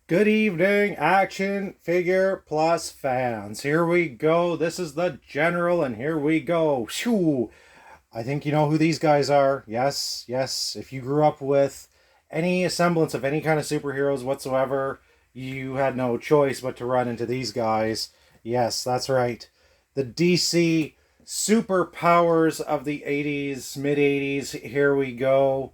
Good evening, action figure plus fans. Here we go. This is the General, and here we go. Shoo! I think you know who these guys are. Yes, yes. If you grew up with any semblance of any kind of superheroes whatsoever, you had no choice but to run into these guys. Yes, that's right. The DC superpowers of the 80s, mid 80s. Here we go.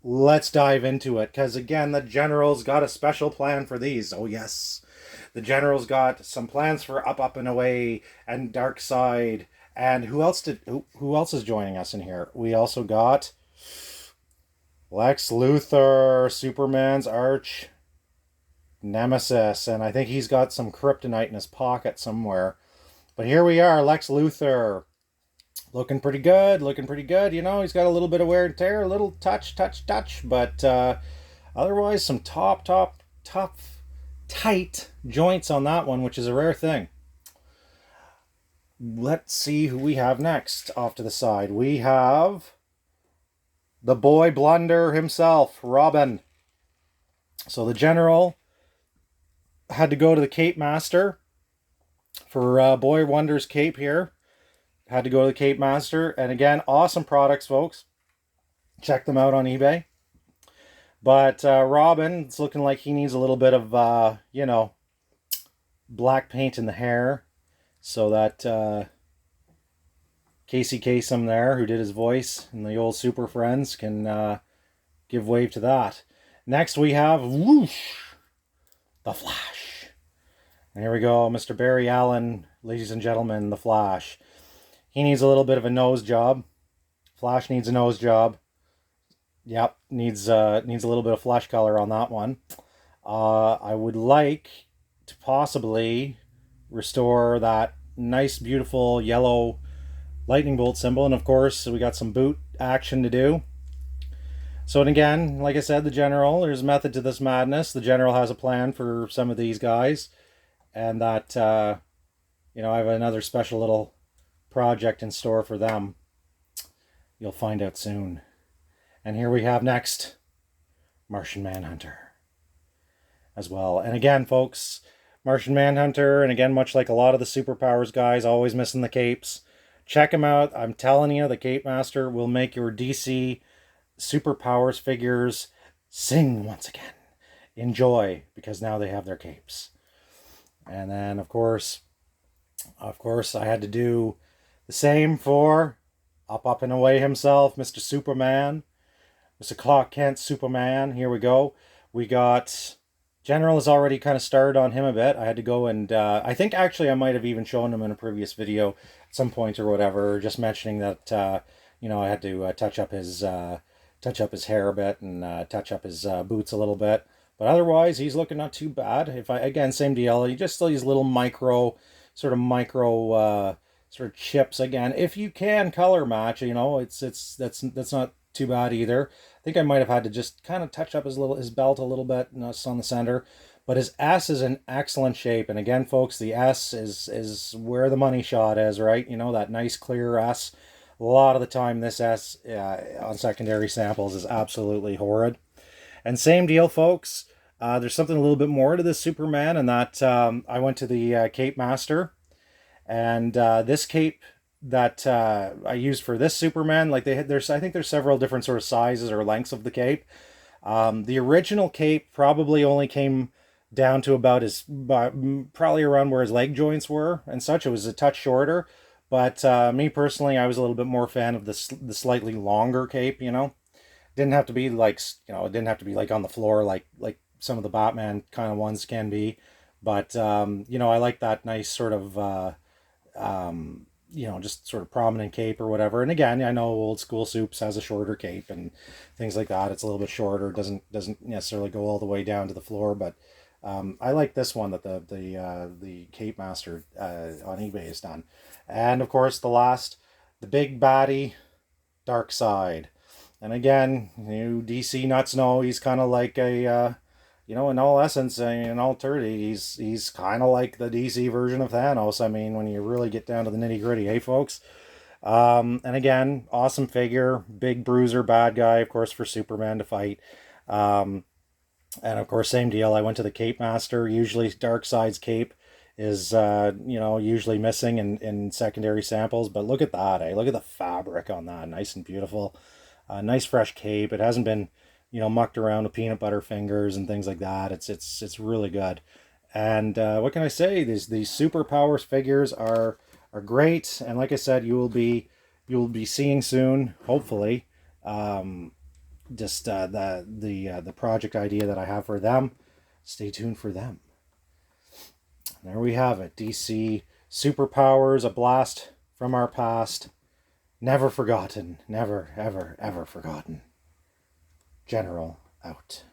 Let's dive into it because again the general's got a special plan for these. Oh yes, the general's got some plans for up and away and dark side. And who else is joining us in here? We also got Lex Luthor, Superman's arch nemesis, and I think he's got some kryptonite in his pocket somewhere. But here we are, Lex Luthor, looking pretty good, looking pretty good. You know, he's got a little bit of wear and tear, a little touch, but otherwise some tough, tight joints on that one, which is a rare thing. Let's see who we have next off to the side. We have the boy blunder himself, Robin. So the general had to go to the Cape Master for Boy Wonder's cape here. Had to go to the Cape Master. And again, awesome products, folks. Check them out on eBay. But Robin, it's looking like he needs a little bit of, black paint in the hair so that Casey Kasem there, who did his voice and the old Super Friends, can give wave to that. Next we have whoosh, the Flash. And here we go, Mr. Barry Allen, ladies and gentlemen, the Flash. He needs a little bit of a nose job. Flash needs a nose job. Yep, needs a little bit of flesh color on that one. I would like to possibly restore that nice, beautiful yellow lightning bolt symbol. And of course, we got some boot action to do. So, and again, like I said, the general, there's method to this madness. The general has a plan for some of these guys. And that, I have another special little project in store for them. You'll find out soon. And here we have next Martian Manhunter as well. And again, folks, Martian Manhunter, and again, much like a lot of the superpowers guys, always missing the capes. Check him out. I'm telling you, the Cape Master will make your DC superpowers figures sing once again. Enjoy, because now they have their capes. And then, of course, I had to do the same for up and away himself, Mr. Superman. Mr. Clark Kent Superman. Here we go. We got General has already kind of started on him a bit. I had to go and I think actually I might have even shown him in a previous video at some point or whatever, just mentioning that I had to touch up his hair a bit and touch up his boots a little bit. But otherwise, he's looking not too bad. Again, same deal. You just still use little micro sort of chips again. If you can color match, that's not too bad either. I think I might have had to just kind of touch up his belt a little bit, just on the center. But his S is in excellent shape. And again, folks, the S is where the money shot is, right? You know, that nice clear S. A lot of the time, this S on secondary samples is absolutely horrid. And same deal, folks. There's something a little bit more to this Superman, and that I went to the Cape Master, and this cape that I used for this Superman, like I think there's several different sort of sizes or lengths of the cape. The original cape probably only came down to about probably around where his leg joints were and such. It was a touch shorter, but me personally, I was a little bit more fan of the slightly longer cape. Didn't have to be like it didn't have to be like on the floor like some of the Batman kind of ones can be, but I like that nice sort of just sort of prominent cape or whatever. And again, I know old school Soups has a shorter cape and things like that. It's a little bit shorter, doesn't necessarily go all the way down to the floor, but I like this one that the Cape Master on eBay has done. And of course, the big baddie, Dark Side. And again, DC nuts know he's kind of like a, in all essence, in all turdy, he's kind of like the DC version of Thanos. I mean, when you really get down to the nitty gritty, hey, folks? And again, awesome figure, big bruiser, bad guy, of course, for Superman to fight. And of course, same deal. I went to the Cape Master. Usually, Darkseid's cape is usually missing in secondary samples. But look at that, eh? Look at the fabric on that, nice and beautiful. Nice fresh cape. It hasn't been mucked around with peanut butter fingers and things like that. It's really good. And what can I say? These superpowers figures are great. And like I said, you'll be seeing soon, hopefully. Just the project idea that I have for them. Stay tuned for them. There we have it. DC superpowers, a blast from our past. Never forgotten. Never, ever, ever forgotten. General out.